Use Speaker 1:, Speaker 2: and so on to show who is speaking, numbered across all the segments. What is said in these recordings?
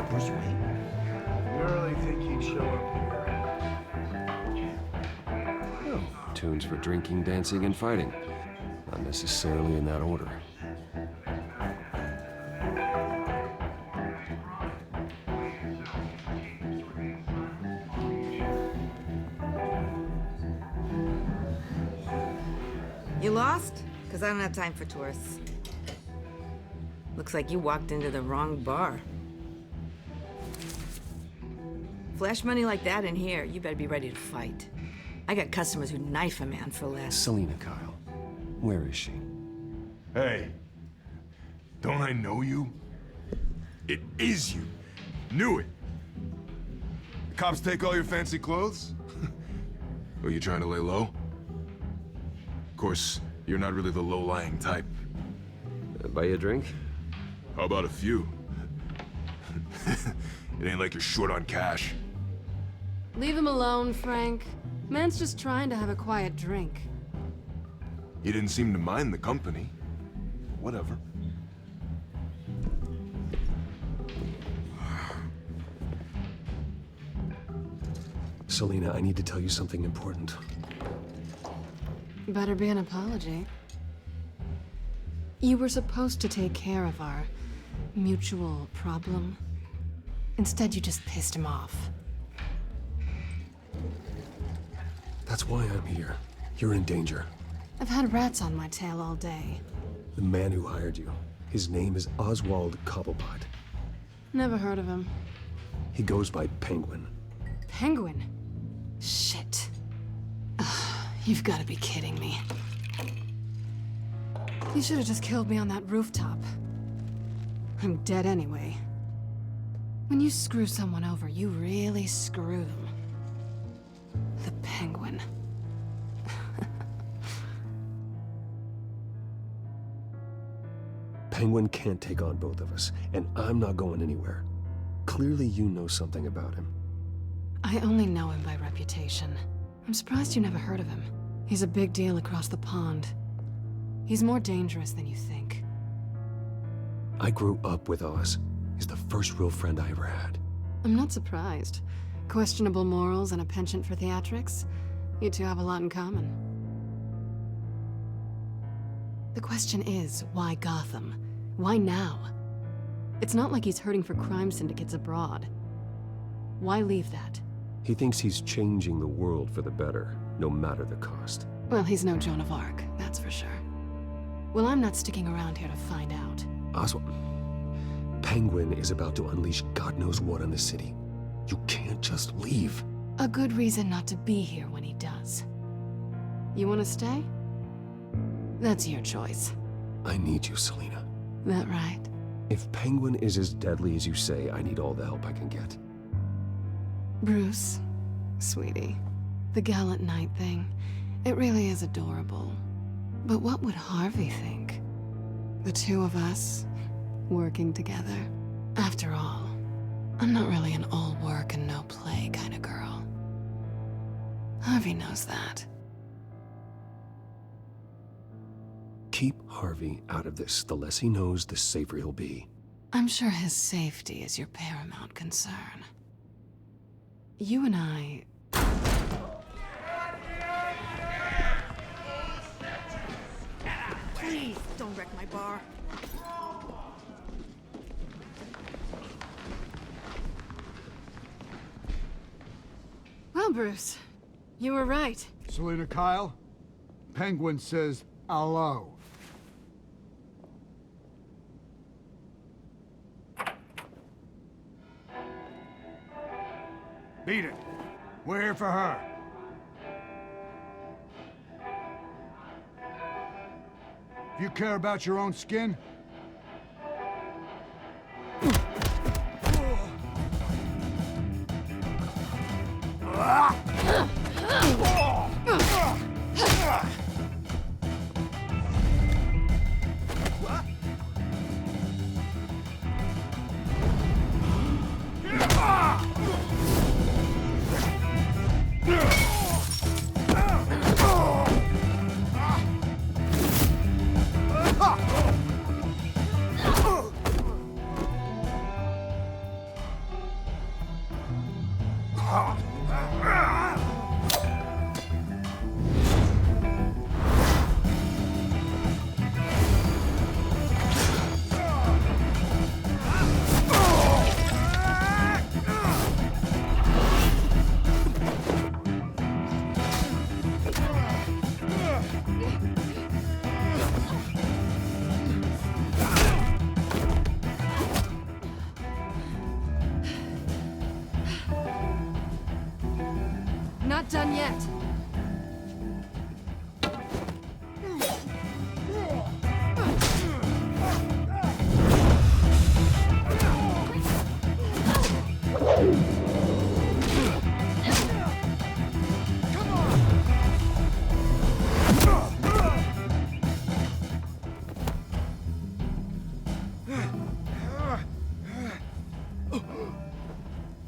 Speaker 1: Bruce Wayne?
Speaker 2: You really think he'd show up here?
Speaker 3: Oh, tunes for drinking, dancing, and fighting. Not necessarily in that order.
Speaker 4: You lost? Because I don't have time for tourists. Looks like you walked into the wrong bar. Flash money like that in here, you better be ready to fight. I got customers who knife a man for less.
Speaker 3: Selina Kyle. Where is she?
Speaker 5: Hey, don't I know you? It is you. Knew it. The cops take all your fancy clothes? Are you trying to lay low? Of course, you're not really the low-lying type.
Speaker 3: Buy you a drink?
Speaker 5: How about a few? It ain't like you're short on cash.
Speaker 6: Leave him alone, Frank. Man's just trying to have a quiet drink.
Speaker 5: You didn't seem to mind the company. Whatever.
Speaker 3: Selina, I need to tell you something important.
Speaker 6: Better be an apology. You were supposed to take care of our mutual problem. Instead, you just pissed him off.
Speaker 3: That's why I'm here. You're in danger.
Speaker 6: I've had rats on my tail all day.
Speaker 3: The man who hired you, his name is Oswald Cobblepot.
Speaker 6: Never heard of him.
Speaker 3: He goes by Penguin.
Speaker 6: Penguin? Shit. Ugh, you've got to be kidding me. You should have just killed me on that rooftop. I'm dead anyway. When you screw someone over, you really screw them. The Penguin.
Speaker 3: Penguin can't take on both of us, and I'm not going anywhere. Clearly you know something about him.
Speaker 6: I only know him by reputation. I'm surprised you never heard of him. He's a big deal across the pond. He's more dangerous than you think.
Speaker 3: I grew up with Oz. He's the first real friend I ever had.
Speaker 6: I'm not surprised. Questionable morals and a penchant for theatrics. You two have a lot in common. The question is, why Gotham? Why now? It's not like he's hurting for crime syndicates abroad. Why leave that?
Speaker 3: He thinks he's changing the world for the better, no matter the cost.
Speaker 6: Well, he's no Joan of Arc, that's for sure. Well, I'm not sticking around here to find out.
Speaker 3: Oswald, Penguin is about to unleash God knows what on the city. You can't just leave.
Speaker 6: A good reason not to be here when he does. You want to stay? That's your choice.
Speaker 3: I need you, Selina.
Speaker 6: That right?
Speaker 3: If Penguin is as deadly as you say, I need all the help I can get.
Speaker 6: Bruce, sweetie, the gallant knight thing, it really is adorable. But what would Harvey think? The two of us, working together. After all, I'm not really an all work and no play kind of girl. Harvey knows that.
Speaker 3: Keep Harvey out of this. The less he knows, the safer he'll be.
Speaker 6: I'm sure his safety is your paramount concern. You and I...
Speaker 4: Please, don't wreck my bar.
Speaker 6: Well, Bruce, you were right.
Speaker 2: Selina Kyle? Penguin says hello. Beat it. We're here for her. If you care about your own skin,
Speaker 6: not done yet.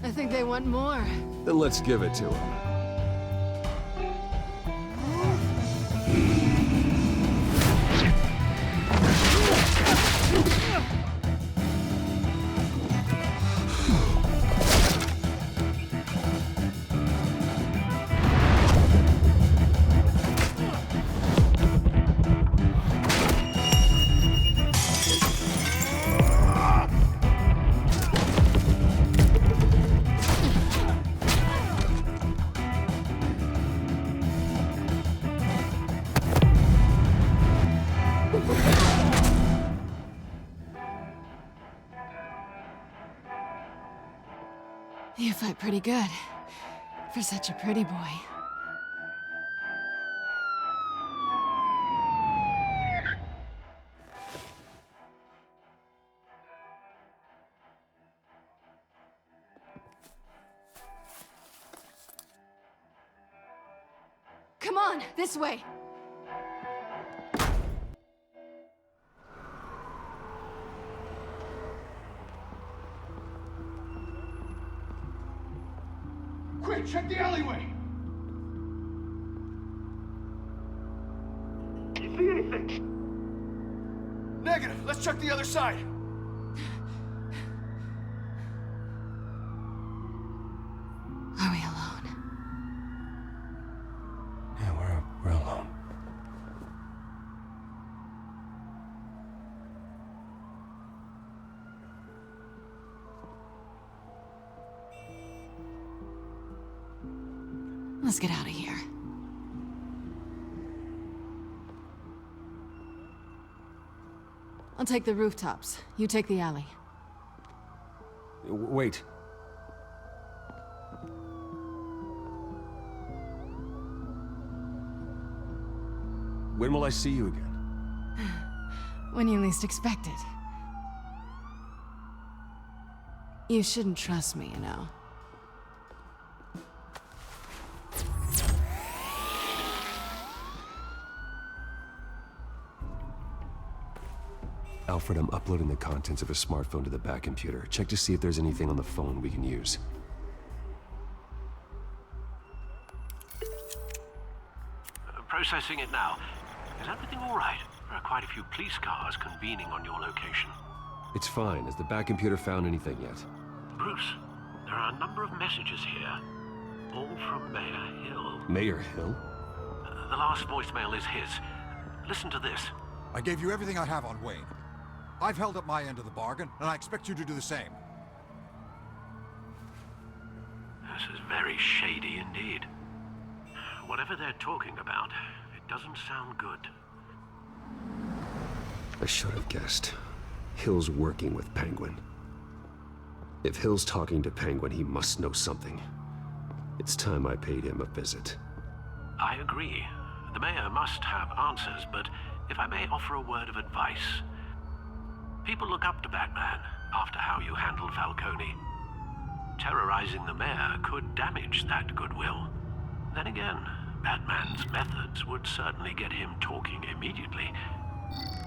Speaker 6: I think they want more.
Speaker 3: Then let's give it to him.
Speaker 6: You fight pretty good. For such a pretty boy. Come on, this way!
Speaker 2: Quick, check the alleyway! You see anything? Negative. Let's check the other side.
Speaker 6: Are we alone?
Speaker 3: Yeah, we're alone.
Speaker 6: Let's get out of here. I'll take the rooftops. You take the alley.
Speaker 3: Wait. When will I see you again?
Speaker 6: When you least expect it. You shouldn't trust me, you know.
Speaker 3: Alfred, I'm uploading the contents of a smartphone to the back computer. Check to see if there's anything on the phone we can use.
Speaker 1: Processing it now. Is everything all right? There are quite a few police cars convening on your location.
Speaker 3: It's fine. Has the back computer found anything yet?
Speaker 1: Bruce, there are a number of messages here. All from Mayor Hill.
Speaker 3: Mayor Hill?
Speaker 1: The last voicemail is his. Listen to this.
Speaker 7: I gave you everything I have on Wayne. I've held up my end of the bargain, and I expect you to do the same.
Speaker 1: This is very shady indeed. Whatever they're talking about, it doesn't sound good.
Speaker 3: I should have guessed. Hill's working with Penguin. If Hill's talking to Penguin, he must know something. It's time I paid him a visit.
Speaker 1: I agree. The mayor must have answers, but if I may offer a word of advice. People look up to Batman after how you handled Falcone. Terrorizing the mayor could damage that goodwill. Then again, Batman's methods would certainly get him talking immediately.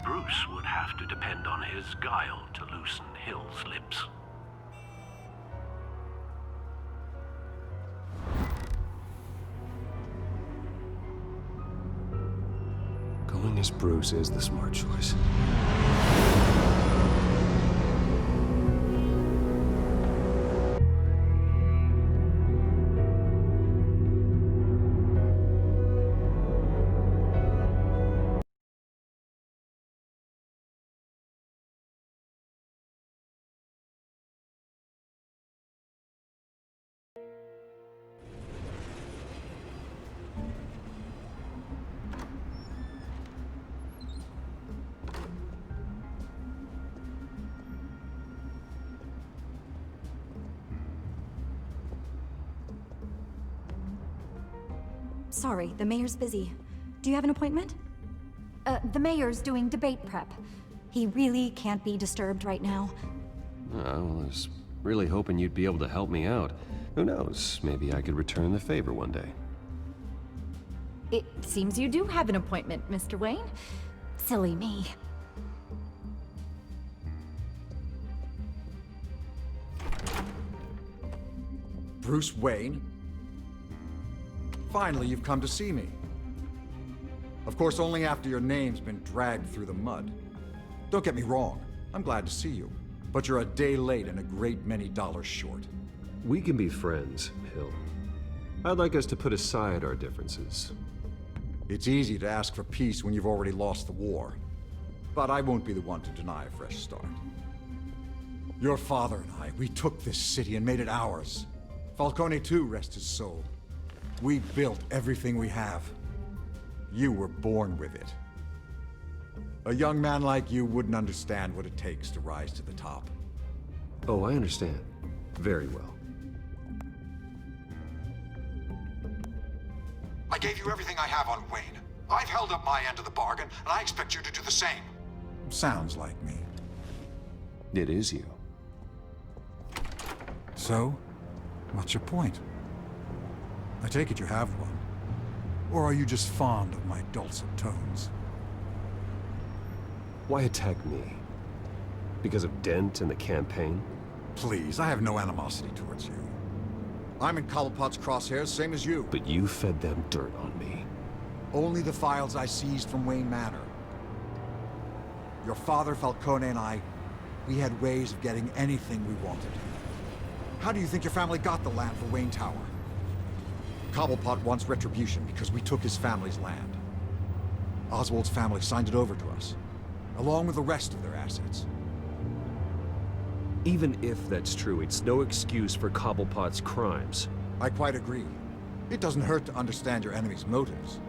Speaker 1: Bruce would have to depend on his guile to loosen Hill's lips.
Speaker 3: Going as Bruce is the smart choice.
Speaker 8: sorry, the mayor's busy. Do you have an appointment? The mayor's doing debate prep. He really can't be disturbed right now.
Speaker 3: I was really hoping you'd be able to help me out. Who knows, maybe I could return the favor one day.
Speaker 8: It seems you do have an appointment, Mr. Wayne. Silly me.
Speaker 7: Bruce Wayne? Finally, you've come to see me. Of course, only after your name's been dragged through the mud. Don't get me wrong, I'm glad to see you. But you're a day late and a great many dollars short.
Speaker 3: We can be friends, Hill. I'd like us to put aside our differences.
Speaker 7: It's easy to ask for peace when you've already lost the war. But I won't be the one to deny a fresh start. Your father and I, we took this city and made it ours. Falcone too, rest his soul. We built everything we have. You were born with it. A young man like you wouldn't understand what it takes to rise to the top.
Speaker 3: Oh, I understand. Very well.
Speaker 7: I gave you everything I have on Wayne. I've held up my end of the bargain, and I expect you to do the same. Sounds like me.
Speaker 3: It is you.
Speaker 7: So, what's your point? I take it you have one. Or are you just fond of my dulcet tones?
Speaker 3: Why attack me? Because of Dent and the campaign?
Speaker 7: Please, I have no animosity towards you. I'm in Cobblepot's crosshairs, same as you.
Speaker 3: But you fed them dirt on me.
Speaker 7: Only the files I seized from Wayne Manor. Your father, Falcone, and I, we had ways of getting anything we wanted. How do you think your family got the land for Wayne Tower? Cobblepot wants retribution because we took his family's land. Oswald's family signed it over to us, along with the rest of their assets.
Speaker 3: Even if that's true, it's no excuse for Cobblepot's crimes.
Speaker 7: I quite agree. It doesn't hurt to understand your enemy's motives.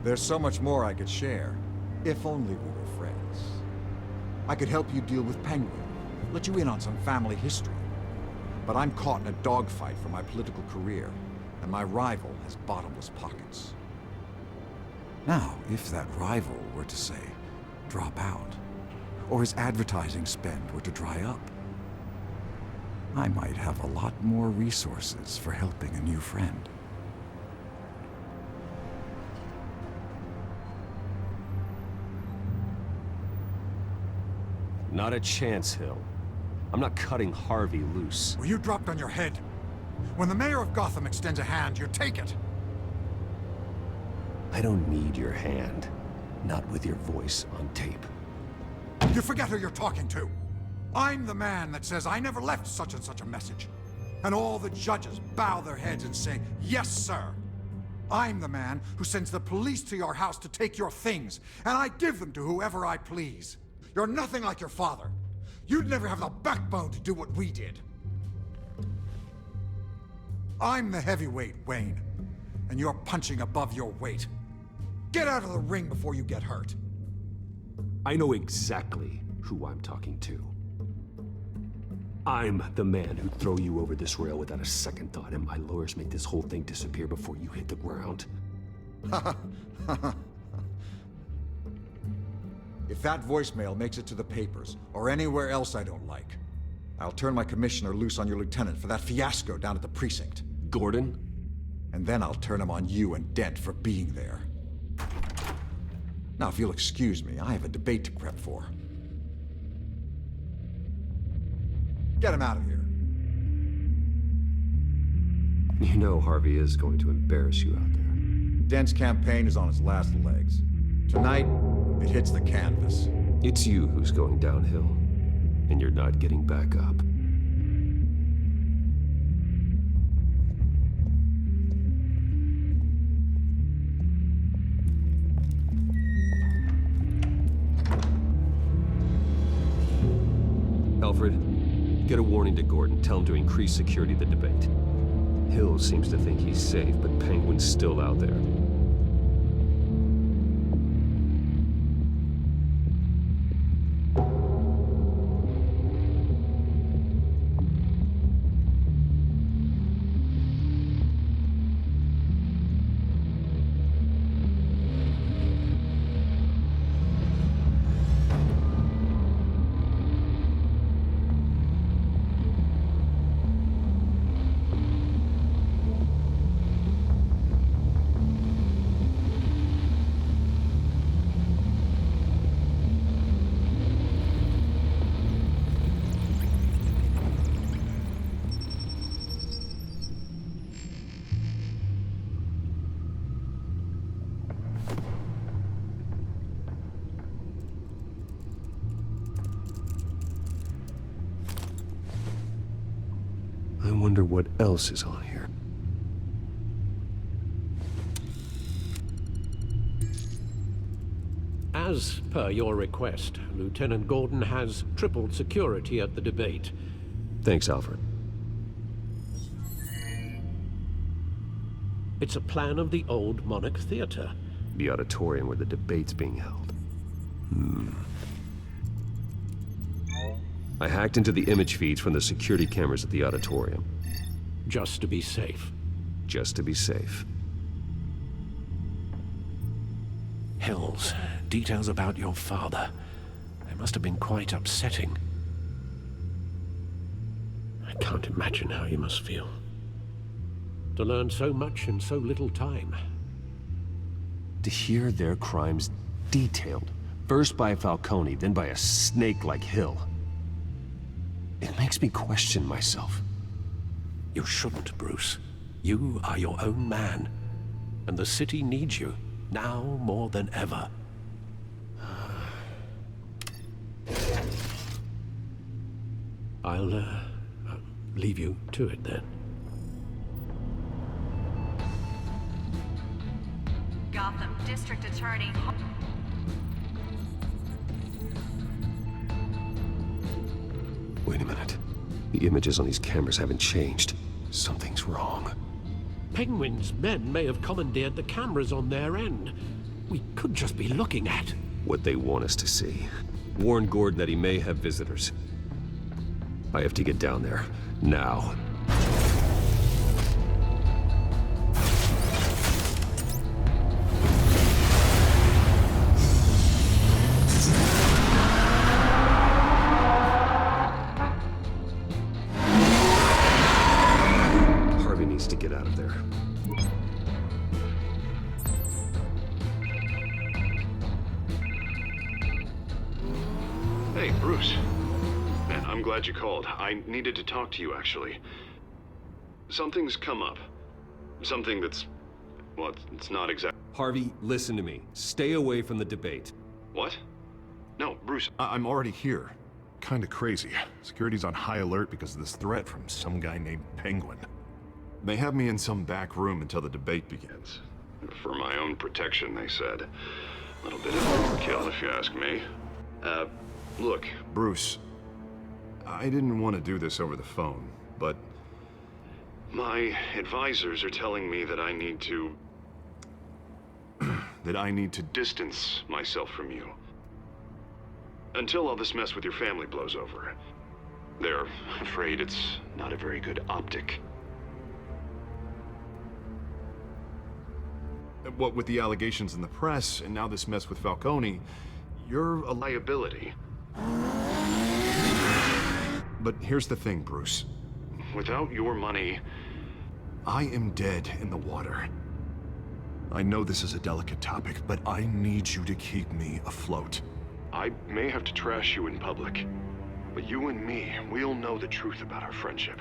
Speaker 7: There's so much more I could share, if only we were friends. I could help you deal with Penguin, let you in on some family history. But I'm caught in a dogfight for my political career, and my rival has bottomless pockets. Now, if that rival were to say, drop out, or his advertising spend were to dry up, I might have a lot more resources for helping a new friend.
Speaker 3: Not a chance, Hill. I'm not cutting Harvey loose.
Speaker 7: Well, you dropped on your head. When the mayor of Gotham extends a hand, you take it.
Speaker 3: I don't need your hand. Not with your voice on tape.
Speaker 7: You forget who you're talking to. I'm the man that says I never left such and such a message. And all the judges bow their heads and say, yes, sir. I'm the man who sends the police to your house to take your things, and I give them to whoever I please. You're nothing like your father. You'd never have the backbone to do what we did. I'm the heavyweight, Wayne, and you're punching above your weight. Get out of the ring before you get hurt.
Speaker 3: I know exactly who I'm talking to. I'm the man who'd throw you over this rail without a second thought, and my lawyers make this whole thing disappear before you hit the ground.
Speaker 7: If that voicemail makes it to the papers, or anywhere else I don't like, I'll turn my commissioner loose on your lieutenant for that fiasco down at the precinct.
Speaker 3: Gordon?
Speaker 7: And then I'll turn him on you and Dent for being there. Now, if you'll excuse me, I have a debate to prep for. Get him out of here.
Speaker 3: You know Harvey is going to embarrass you out there.
Speaker 7: Dent's campaign is on its last legs. Tonight, it hits the canvas.
Speaker 3: It's you who's going downhill, and you're not getting back up. Alfred, get a warning to Gordon. Tell him to increase security of the debate. Hill seems to think he's safe, but Penguin's still out there. I wonder what else is on here.
Speaker 1: As per your request, Lieutenant Gordon has tripled security at the debate.
Speaker 3: Thanks, Alfred.
Speaker 1: It's a plan of the old Monarch Theater.
Speaker 3: The auditorium where the debate's being held. I hacked into the image feeds from the security cameras at the auditorium.
Speaker 1: Just to be safe.
Speaker 3: Just to be safe.
Speaker 1: Hills, details about your father. They must have been quite upsetting. I can't imagine how you must feel. To learn so much in so little time.
Speaker 3: To hear their crimes detailed, first by Falcone, then by a snake like Hill. It makes me question myself.
Speaker 1: You shouldn't, Bruce. You are your own man. And the city needs you, now more than ever. I'll leave you to it then.
Speaker 9: Gotham District Attorney.
Speaker 3: Wait a minute. The images on these cameras haven't changed. Something's wrong.
Speaker 1: Penguin's men may have commandeered the cameras on their end. We could just be looking at
Speaker 3: What they want us to see. Warn Gordon that he may have visitors. I have to get down there. Now. Harvey needs to get out of there.
Speaker 10: Hey, Bruce. Man, I'm glad you called. I needed to talk to you, actually. Something's come up. Something that's... well, it's not exact...
Speaker 3: Harvey, listen to me. Stay away from the debate.
Speaker 10: What? No, Bruce,
Speaker 5: I'm already here. Kinda crazy. Security's on high alert because of this threat from some guy named Penguin. They have me in some back room until the debate begins.
Speaker 10: for my own protection, they said. A little bit of overkill, if you ask me. Look,
Speaker 5: Bruce, I didn't want to do this over the phone, but...
Speaker 10: my advisors are telling me that I need to... that I need to distance myself from you. Until all this mess with your family blows over. They're afraid it's not a very good optic.
Speaker 5: What with the allegations in the press, and now this mess with Falcone, you're a
Speaker 10: Liability.
Speaker 5: But here's the thing, Bruce.
Speaker 10: Without your money...
Speaker 5: I am dead in the water. I know this is a delicate topic, but I need you to keep me afloat.
Speaker 10: I may have to trash you in public, but you and me, we'll know the truth about our friendship.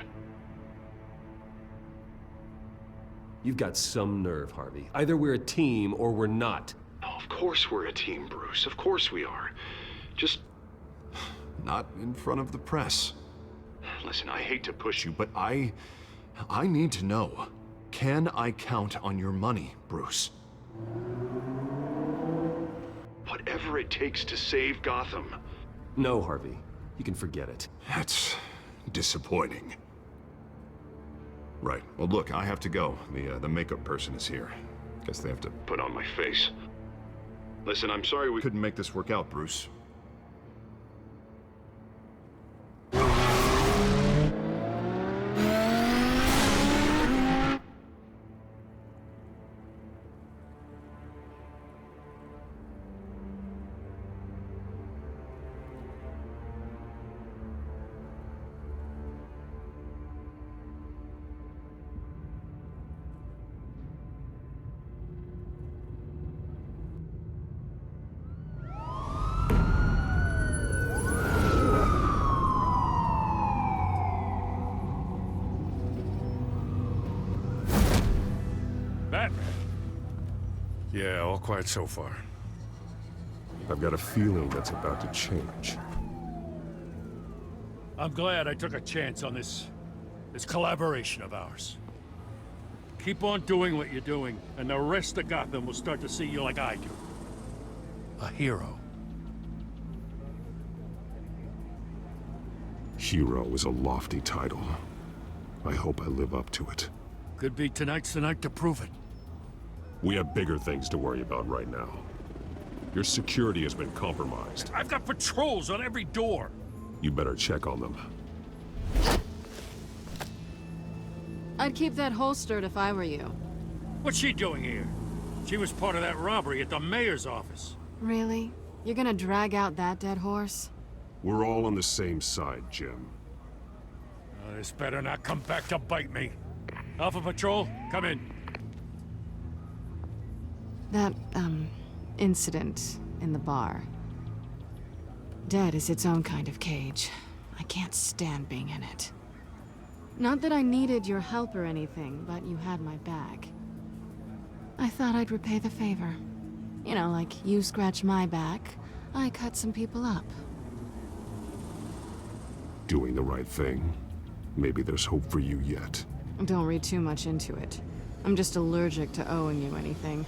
Speaker 3: You've got some nerve, Harvey. Either we're a team or we're not.
Speaker 10: Oh, of course we're a team, Bruce. Of course we are. Just...
Speaker 5: not in front of the press.
Speaker 10: Listen, I hate to push you,
Speaker 5: But I need to know. Can I count on your money, Bruce?
Speaker 10: whatever it takes to save Gotham.
Speaker 3: No, Harvey. You can forget it.
Speaker 5: That's disappointing. Right. Well, look, I have to go. The makeup person is here. Guess they have to
Speaker 10: Put on my face. Listen, I'm sorry we
Speaker 5: couldn't make this work out, Bruce.
Speaker 11: Yeah, all quiet so far.
Speaker 5: I've got a feeling that's about to change.
Speaker 11: I'm glad I took a chance on this This collaboration of ours. Keep on doing what you're doing, and the rest of Gotham will start to see you like I do. A hero.
Speaker 12: Hero is a lofty title. I hope I live up to it.
Speaker 11: Could be tonight's the night to prove it.
Speaker 12: We have bigger things to worry about right now. Your security has been compromised.
Speaker 11: I've got patrols on every door.
Speaker 12: You better check on them.
Speaker 6: I'd keep that holstered if I were you.
Speaker 11: What's she doing here? She was part of that robbery at the mayor's office.
Speaker 6: Really? You're gonna drag out that dead horse?
Speaker 12: We're all on the same side, Jim.
Speaker 11: This better not come back to bite me. Alpha Patrol, come in.
Speaker 6: That, incident in the bar. Dead is its own kind of cage. I can't stand being in it. Not that I needed your help or anything, but you had my back. I thought I'd repay the favor. You know, like you scratch my back, I cut some people up.
Speaker 12: Doing the right thing. Maybe there's hope for you yet.
Speaker 6: Don't read too much into it. I'm just allergic to owing you anything.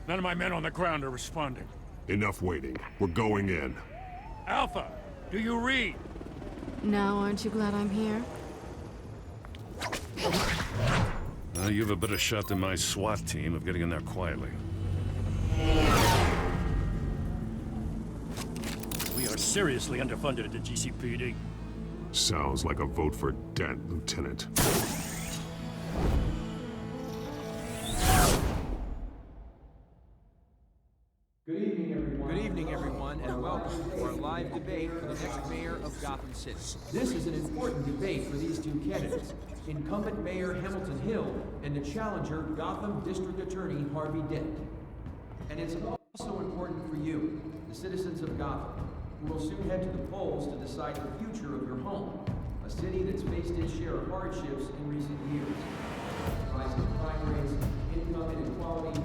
Speaker 11: None of my men on the ground are responding.
Speaker 12: Enough waiting. We're going in.
Speaker 11: Alpha, do you read?
Speaker 6: Now, aren't you glad I'm here?
Speaker 11: You have a better shot than my SWAT team of getting in there quietly. We are seriously underfunded at the GCPD.
Speaker 12: Sounds like a vote for Dent, Lieutenant.
Speaker 13: Good evening, everyone, and welcome to our live debate for the next mayor of Gotham City. This is an important debate for these two candidates, incumbent Mayor Hamilton Hill and the challenger Gotham District Attorney Harvey Dent. And it's also important for you, the citizens of Gotham, who will soon head to the polls to decide the future of your home, a city that's faced its share of hardships in recent years. Rising crime rates, income inequality,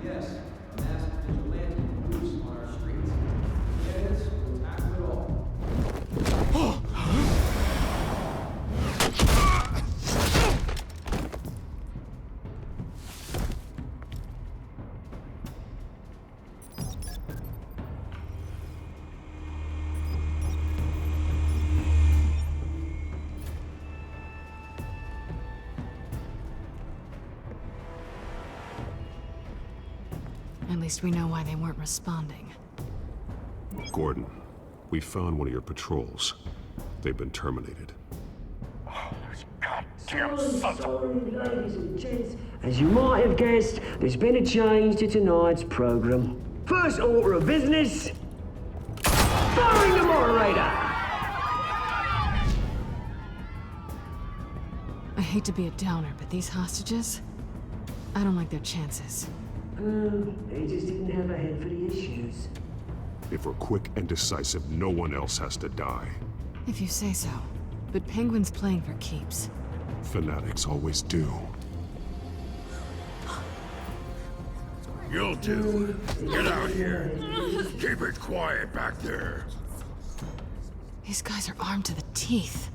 Speaker 13: yes, a massive vigilante loose on our streets. Candidates will tackle it all.
Speaker 6: At least we know why they weren't responding.
Speaker 12: Gordon, we found one of your patrols. They've been terminated.
Speaker 14: Sorry, ladies and gents. As you might have guessed, there's been a change to tonight's program. First order of business, firing the moderator!
Speaker 6: I hate to be a downer, but these hostages? I don't like their chances.
Speaker 14: They just didn't have a head for the issues.
Speaker 12: If we're quick and decisive, no one else has to die.
Speaker 6: If you say so. But Penguin's playing for keeps.
Speaker 12: Fanatics always do.
Speaker 11: You'll do. Get out here. Keep it quiet back there.
Speaker 6: These guys are armed to the teeth.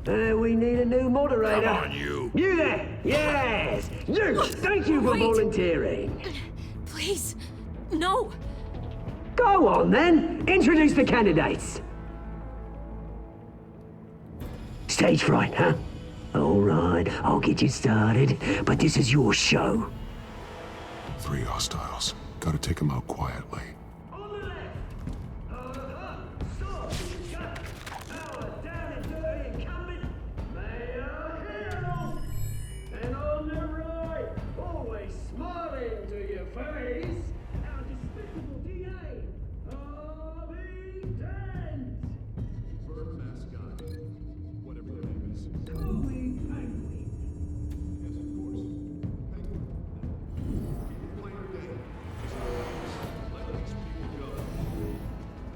Speaker 14: We need a new moderator.
Speaker 11: Come on, you.
Speaker 14: You there! Yes! You! Thank you for volunteering.
Speaker 15: Please, no.
Speaker 14: Go on, then. Introduce the candidates. Stage fright, huh? All right, I'll get you started, but this is your show.
Speaker 12: 3 hostiles. Gotta take them out quietly.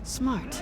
Speaker 6: Smart.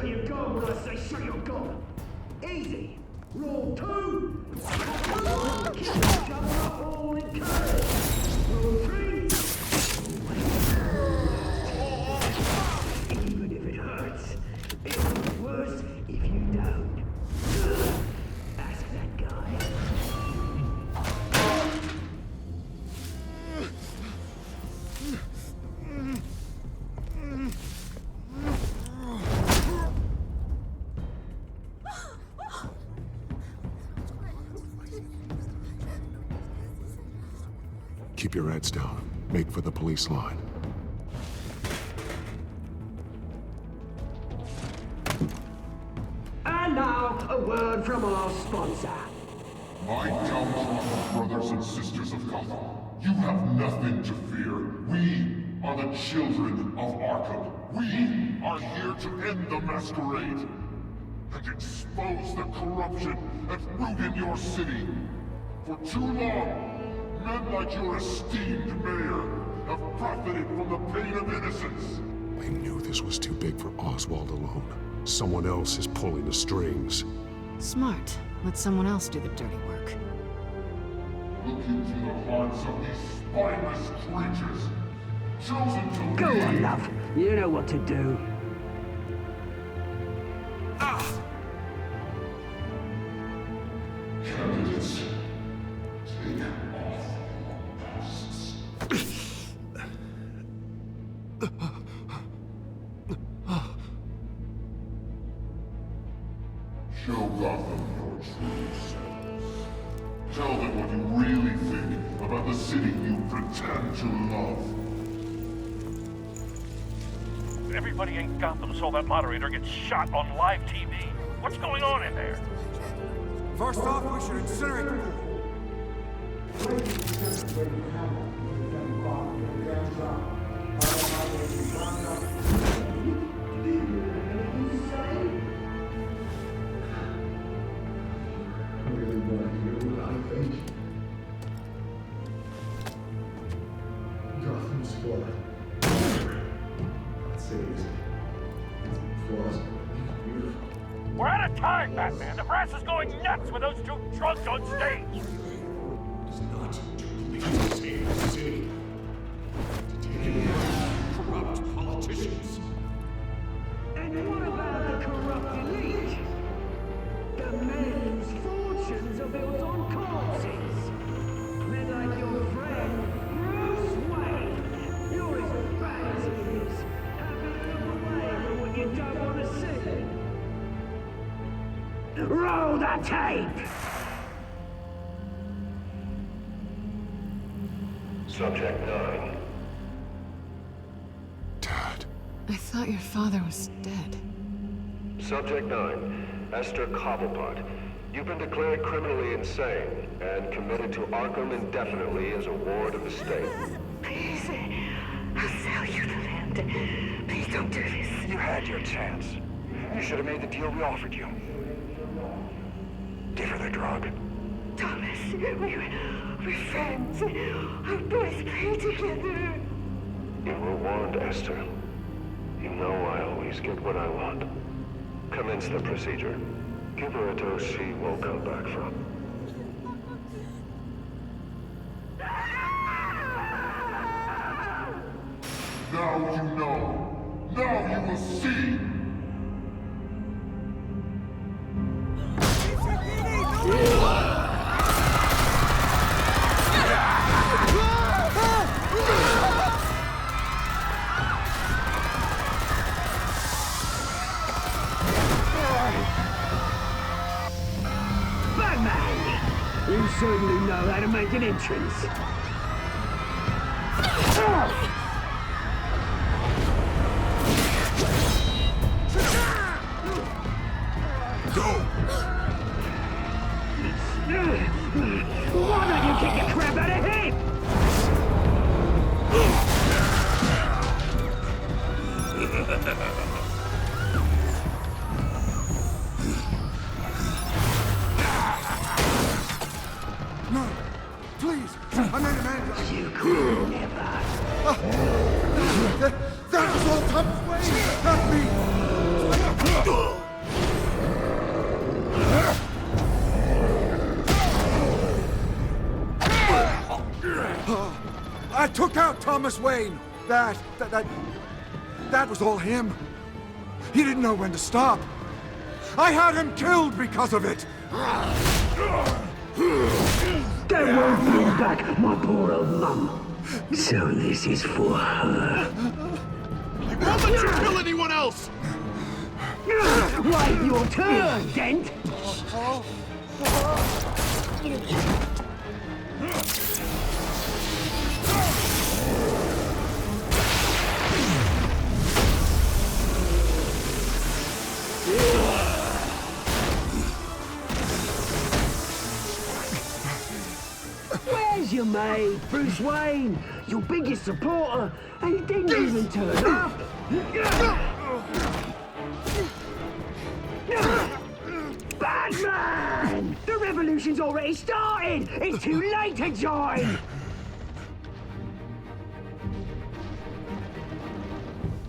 Speaker 14: shut your gob when I say shut your gob. Easy. Rule 2. Cover up all encounters. Rule 3. Even if it hurts, it'll be worse if you don't. Ask that guy.
Speaker 12: Keep your heads down. Make for the police line.
Speaker 14: And now, a word from our sponsor.
Speaker 16: My downtrodden brothers and sisters of Gotham, you have nothing to fear. We are the children of Arkham. We are here to end the masquerade and expose the corruption at root in your city. For too long, men like your esteemed mayor have profited from the pain of innocence.
Speaker 12: I knew this was too big for Oswald alone. Someone else is pulling the strings.
Speaker 6: Smart. Let someone else do the dirty work.
Speaker 16: Look into the hearts of these spineless creatures, chosen to
Speaker 14: Go
Speaker 16: lead.
Speaker 14: on, love. You know what to do.
Speaker 16: Candidates, take off your masks. Show Gotham your true selves. Tell them what you really think about the city you pretend to love.
Speaker 11: Everybody in Gotham saw that moderator get shot on live TV. What's going on in there?
Speaker 7: First off, we should incinerate the
Speaker 2: Gotham's blood. That city is plausible. Beautiful.
Speaker 11: We're out of time, Batman. The press is going nuts with those two drunks on stage.
Speaker 12: It's not to police to save the city. To take out corrupt politicians.
Speaker 14: And what about the corrupt elite? The men whose fortunes are built on corpses. Men like your friend, Bruce Wayne. You're as bad as he is. Happy to look away from what you don't want to see. Roll the tape!
Speaker 10: Subject 9.
Speaker 12: Dad.
Speaker 6: I thought your father was dead.
Speaker 10: Subject 9. Esther Cobblepot. You've been declared criminally insane and committed to Arkham indefinitely as a ward of the state.
Speaker 14: Please, I'll sell you the land. Please don't do this.
Speaker 17: You had your chance. You should have made the deal we offered you. Give her the drug.
Speaker 14: Thomas, we're friends. Our boys play together.
Speaker 10: You were warned, Esther. You know I always get what I want. Commence the procedure. Give her a dose she won't come back from.
Speaker 16: Now you know. Now you will see.
Speaker 14: Batman! You certainly know how to make an entrance. Why don't you kick the crap out of him?
Speaker 7: No! Please! I made a man!
Speaker 14: You could never.
Speaker 7: That was all Thomas Wayne! Not me! took out Thomas Wayne. That was all him. He didn't know when to stop. I had him killed because of it.
Speaker 14: That won't bring back my poor old mum. So this is for her.
Speaker 12: I won't let you kill anyone else!
Speaker 14: Wait your turn, Dent! Where's your mate, Bruce Wayne? Your biggest supporter, and he didn't even turn up. Batman! The revolution's already started! It's too late to join!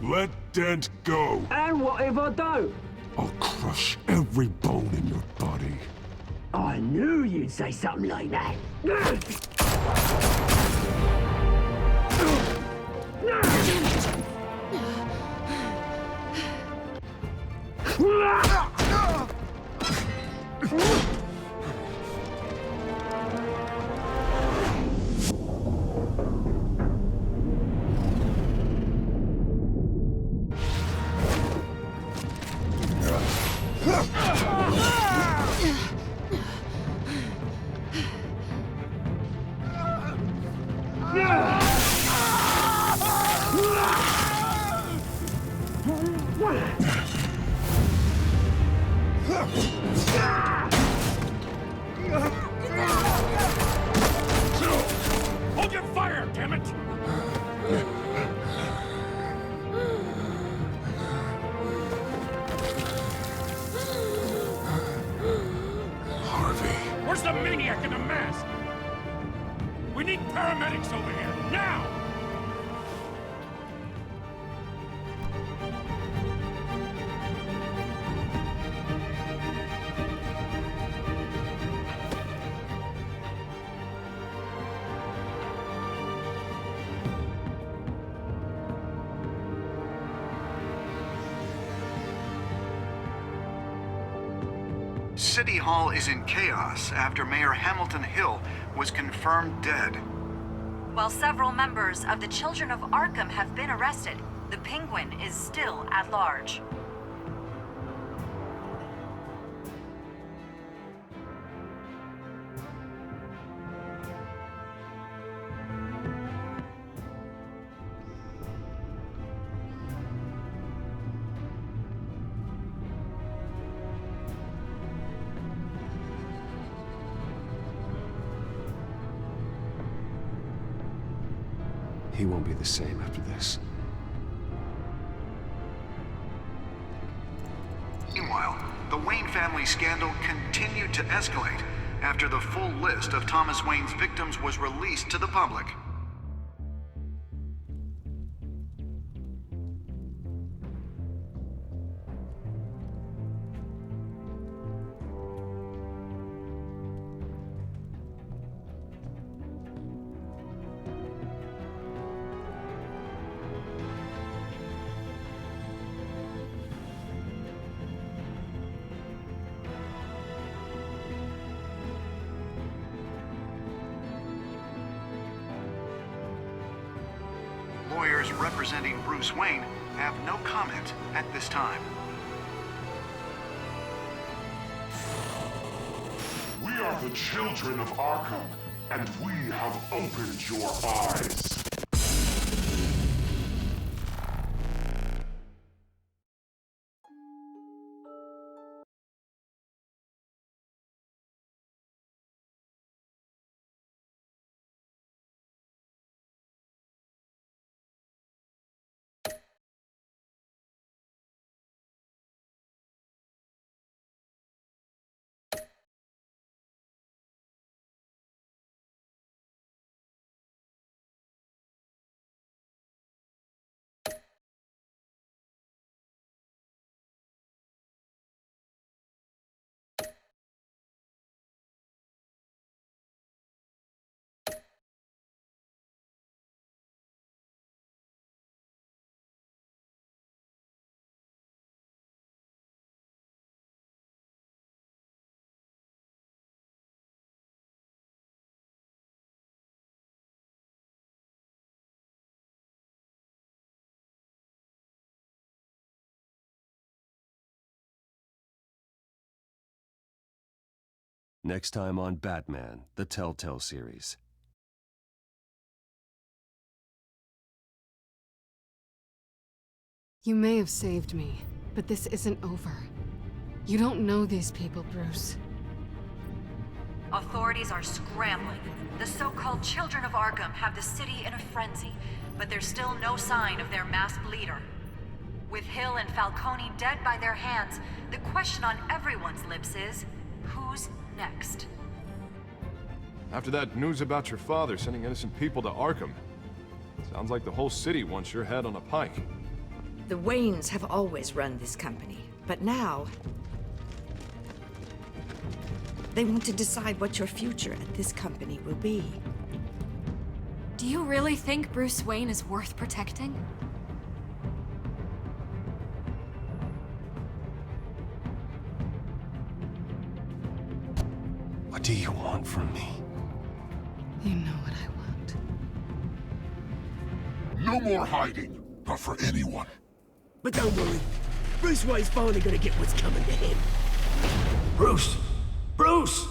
Speaker 16: Let Dent go.
Speaker 14: And what if I don't?
Speaker 16: I'll crush every bone in your body.
Speaker 14: I knew you'd say something like that.
Speaker 11: Hold your fire, damn it!
Speaker 16: Harvey.
Speaker 11: Where's the maniac in the mask? We need paramedics over here, now!
Speaker 18: City Hall is in chaos after Mayor Hamilton Hill was confirmed dead.
Speaker 9: While several members of the Children of Arkham have been arrested, the Penguin is still at large.
Speaker 3: He won't be the same after this.
Speaker 18: Meanwhile, the Wayne family scandal continued to escalate after the full list of Thomas Wayne's victims was released to the public. Lawyers representing Bruce Wayne have no comment at this time.
Speaker 16: We are the children of Arkham, and we have opened your eyes.
Speaker 3: Next time on Batman, the Telltale series.
Speaker 6: You may have saved me, but this isn't over. You don't know these people, Bruce.
Speaker 9: Authorities are scrambling. The so-called Children of Arkham have the city in a frenzy, but there's still no sign of their masked leader. With Hill and Falcone dead by their hands, the question on everyone's lips is, who's next?
Speaker 5: After that news about your father sending innocent people to Arkham, sounds like the whole city wants your head on a pike.
Speaker 4: The Waynes have always run this company, but now they want to decide what your future at this company will be.
Speaker 15: Do you really think Bruce Wayne is worth protecting?
Speaker 3: What do you want from me?
Speaker 6: You know what I want.
Speaker 16: No more hiding, not for anyone.
Speaker 12: But don't worry, Bruce Wayne's finally gonna get what's coming to him. Bruce! Bruce!